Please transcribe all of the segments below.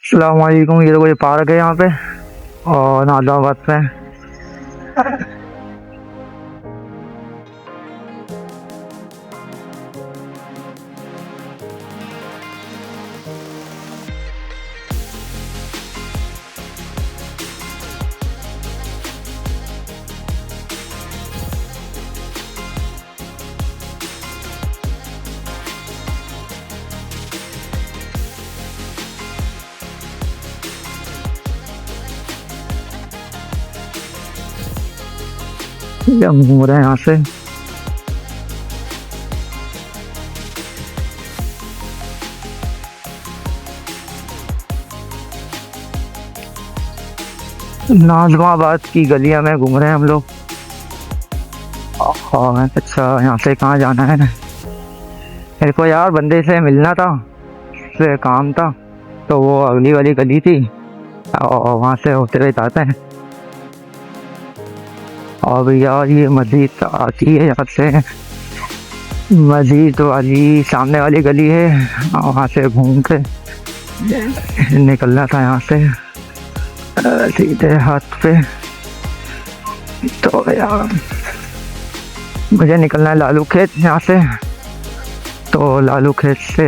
अस्सलाम वालेकुम। ये तो कोई पार्क है यहाँ पे और नादाबाद में। ये हम घूम रहे हैं यहाँ से। नाजमाबाद की गलियां में घूम रहे हैं हम लोग। और अच्छा, यहाँ से कहाँ जाना है? मेरे को यार बंदे से मिलना था, उससे काम था, तो वो अगली वाली गली थी और वहाँ से होते हुए जाते हैं। और भैया ये मस्जिद आती है यहाँ से, मस्जिद वाली सामने वाली गली है, वहाँ से घूम के निकलना था यहाँ से सीधे हाथ पे। तो यार मुझे निकलना है लालू खेत यहाँ से, तो लालू खेत से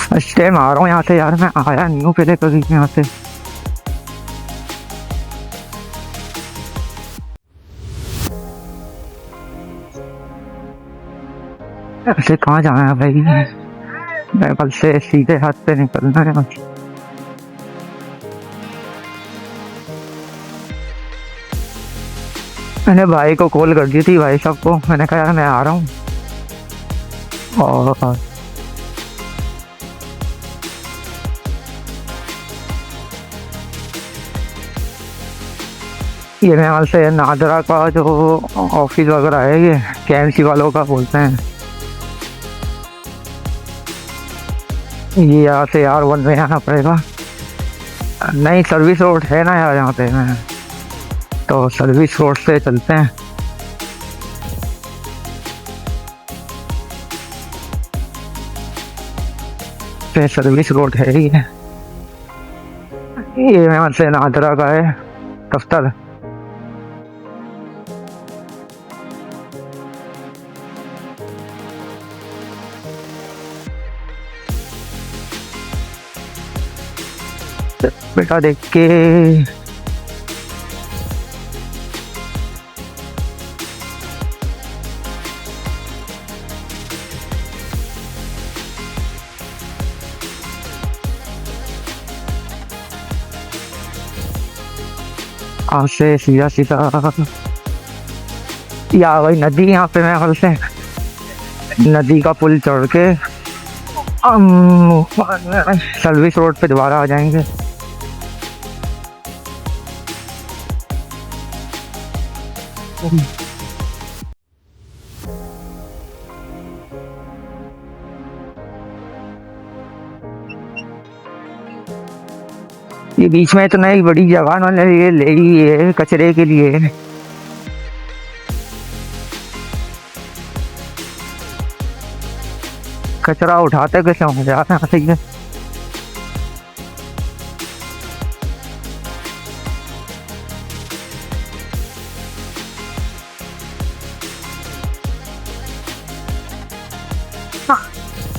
फर्स्ट टाइम आ रहा हूँ यहाँ से यार। मैं आया नहीं हूँ पहले कभी यहाँ से। ऐसे कहाँ जाना है भाई? मैं कल से सीधे हाथ पे निकलना है। मैंने भाई को कॉल कर दी थी, भाई साहब को मैंने कहा यार मैं आ रहा हूँ। और ये मेरे से नादरा का जो ऑफिस वगैरह है, ये KMC वालों का बोलते हैं। ये यहाँ से यार 1 में आना पड़ेगा। नहीं, सर्विस रोड है ना यार यहाँ पे, मैं तो सर्विस रोड से चलते हैं। पे सर्विस रोड है ही है। ये यहाँ से नादरा का है दफ्तर। बेटा देख के यहाँ से सीधा सीधा या वही नदी, यहाँ पे मैं हल से नदी का पुल चढ़ के हम सर्विस रोड पे दोबारा आ जाएंगे। ये बीच में इतना एक बड़ी जगह उन्होंने ये ले ली है कचरे के लिए। कचरा उठाते कैसे होंगे यार यहाँ से? ये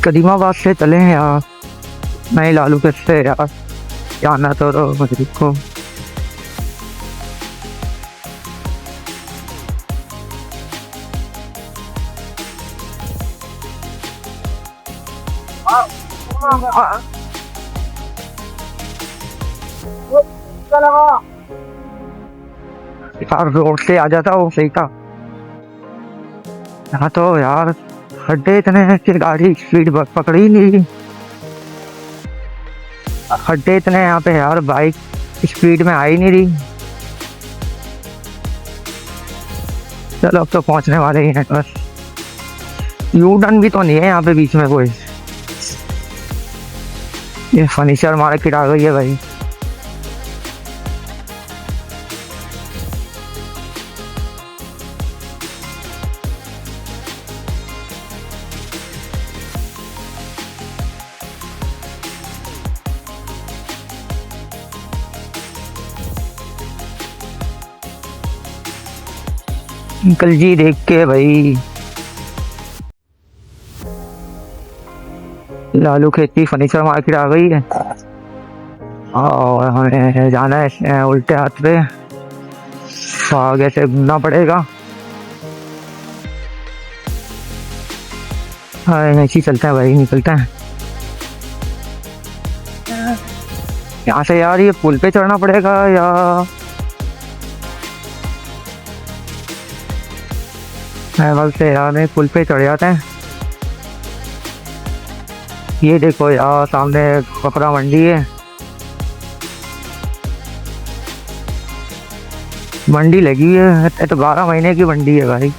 कदीमाबाद से चले हैं यार, नहीं लालू के से यार जाना तो मस्जिद को। यार रोड से आ जाता वो सही था। यहाँ तो यार खड्डे इतने हैं कि गाड़ी स्पीड पकड़ ही नहीं। खड्डे इतने यहाँ पे यार, बाइक स्पीड में आ ही नहीं रही। चलो अब तो पहुंचने वाले ही हैं बस। यू टर्न भी तो नहीं है यहाँ पे बीच में कोई। ये फर्नीचर मार्केट आ गई है भाई। अंकल जी देख के भाई, लालू खेती फर्नीचर मार्केट आ गई है और हमें जाना है उल्टे हाथ पे, तो आगे से घूमना पड़ेगा। हाँ ऐसे ही चलते हैं भाई, निकलते हैं यहाँ से। यार ये पुल पे चढ़ना पड़ेगा या बल से यार, नहीं पुल पे चढ़ जाते हैं। ये देखो यार सामने कपड़ा मंडी है, मंडी लगी है, ये तो 12 महीने की मंडी है भाई।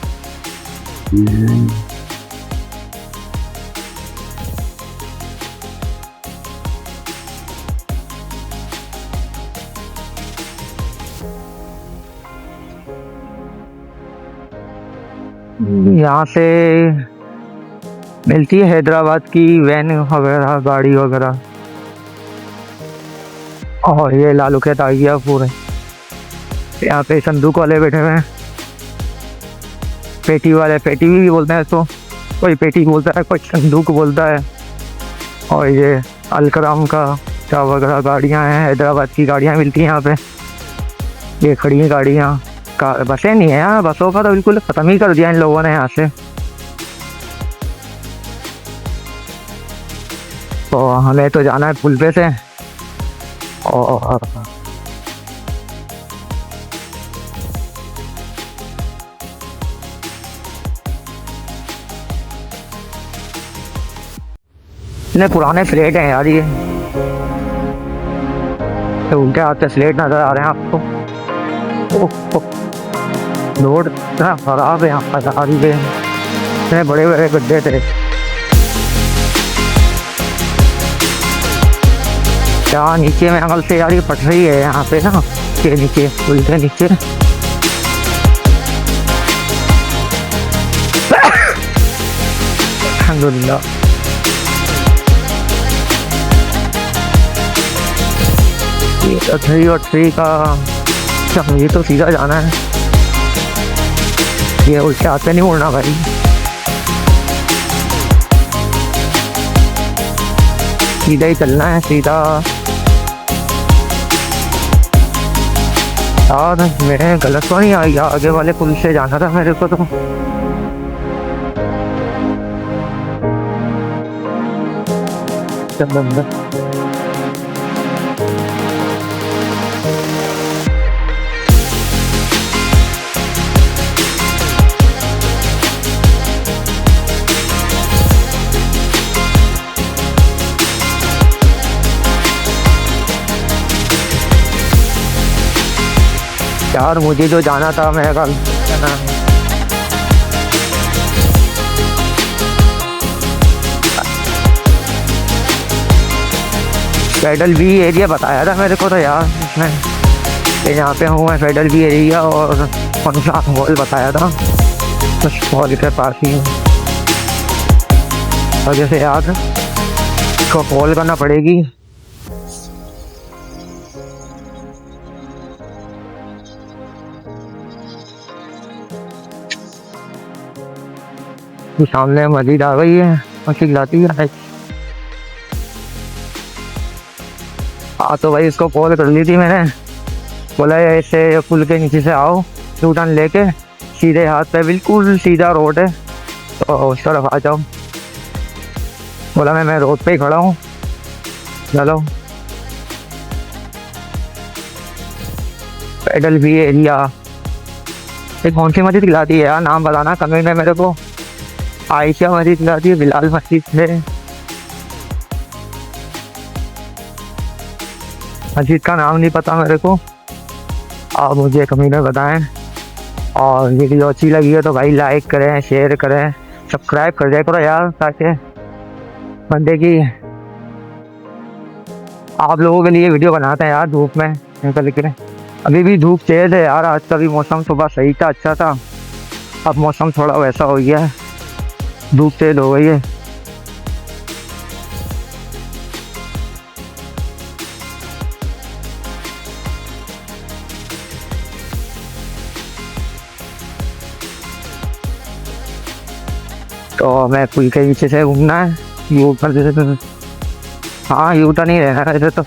यहाँ से मिलती है हैदराबाद की वैन वगैरह, गाड़ी वगैरह। और ये लालू खेत आ गया पूरे, यहाँ पे संदूक वाले बैठे हुए हैं, पेटी वाले, पेटी भी बोलते हैं इसको, कोई पेटी बोलता है कोई संदूक बोलता है। और ये अलकराम का क्या वगैरह गाड़ियाँ हैं, हैदराबाद की गाड़ियाँ मिलती हैं यहाँ पे। ये खड़ी हैं गाड़ियाँ, बसें नहीं है यहाँ, बसों का तो बिल्कुल ख़त्म ही कर दिया इन लोगों ने यहाँ से। तो हमें तो जाना है पुल पे से, और इतने पुराने स्लेट हैं यार, ये उल्टे हाथ से स्लेट नजर आ रहे हैं आपको। रोड इतना खराब है यहाँ पर, इतने बड़े बड़े गड्ढे थे। क्या नीचे में अंगल से यार ये पटरी है यहाँ पे ना, के नीचे, पुल के नीचे। अल्हम्दुलिल्लाह। ये तो 3 और 3 का, ये तो सीधा जाना है, ये उल्टे हाथ पे नहीं मुड़ना भाई। सीधा ही चलना है, सीधा। यार मैं गलत तो नहीं आ गया, आगे वाले पुल से जाना था मेरे को तो। चल अंदर। यार मुझे जो जाना था, मैं कल फेडरल वी एरिया बताया था मेरे को तो यार इसमें, यहाँ पे हूँ मैं फेडरल वी एरिया, और पंजाब हॉल बताया था, कुछ हॉल के पास ही हूँ। वजह से यार इसको कॉल करना पड़ेगी। सामने मस्जिद आ गई है, मस्जिद लाती है। हाँ तो भाई इसको कॉल कर ली थी मैंने, बोला ऐसे पुल के नीचे से आओ, यू टर्न लेके सीधे हाथ पे बिल्कुल सीधा रोड है, तो उस तरफ आ जाओ। बोला मैं रोड पे ही खड़ा हूँ, चलो। फेडरल वी एरिया, कौन सी मस्जिद खिलाती है यार, नाम बताना कमेंट में मेरे को। आयशा मस्जिद खिलाती है, बिलाल मस्जिद है, मस्जिद का नाम नहीं पता मेरे को, आप मुझे कमेंट में बताएं। और वीडियो अच्छी लगी है तो भाई लाइक करें, शेयर करें, सब्सक्राइब कर दिया करो यार, ताकि बंदे की आप लोगों के लिए वीडियो बनाते हैं यार धूप में निकल के। अभी भी धूप तेज है यार, आज का भी मौसम सुबह सही था, अच्छा था, अब मौसम थोड़ा वैसा हो गया है, धूप तेज हो गई है। तो हमें पुल के नीचे से घूमना है, यू टर्न। हाँ यू टर्न ही रहना है वैसे तो,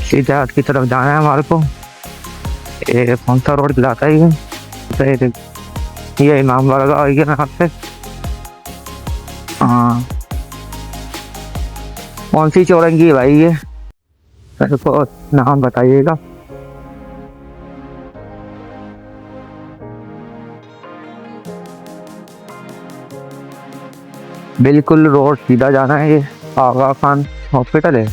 सीधे हाथ की तरफ जाना है हमारे को। ये कौन सा रोड दिलाता है ये इमाम बारगाह है यहाँ पे। हाँ कौन सी चौरंगी है भाई ये, मेरे को नाम बताइएगा। बिल्कुल रोड सीधा जाना है, ये आगा खान हॉस्पिटल है।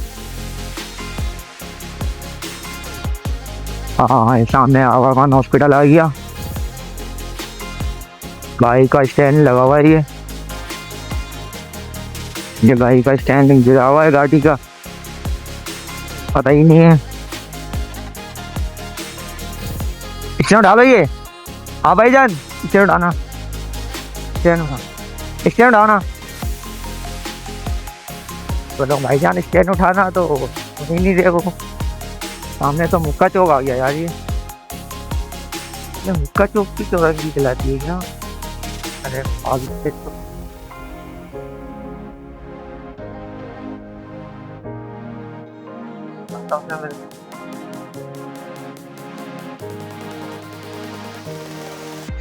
हाँ ये सामने आगा खान हॉस्पिटल आ गया, गाड़ी का स्टैंड लगा हुआ है ये गाड़ी का स्टैंड गिरा हुआ है गाड़ी का, पता ही नहीं है। स्टैंड उठा लो ये। हाँ भाईजान स्टैंड उठाना, स्टैंड उठाना। तो भाईजान स्टैंड उठाना तो वही नहीं देखो, सामने तो मुक्का चौक आ गया यार। ये मुक्का चौक की चौरंगी दिलाती है क्या? अरे आगे तो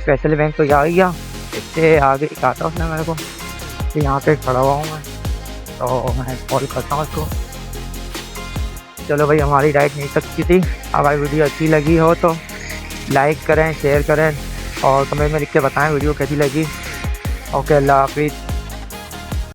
स्पेशल बैंक तो जा गया, इससे आगे कहा था उसने मेरे को कि यहाँ पे खड़ा हुआ हूँ मैं, तो मैं कॉल करता हूँ उसको। चलो भाई हमारी राइड नहीं सकती थी। अगर वीडियो अच्छी लगी हो तो लाइक करें, शेयर करें और कमेंट में लिख के बताएं वीडियो कैसी लगी। ओके अल्लाह हाफिज़।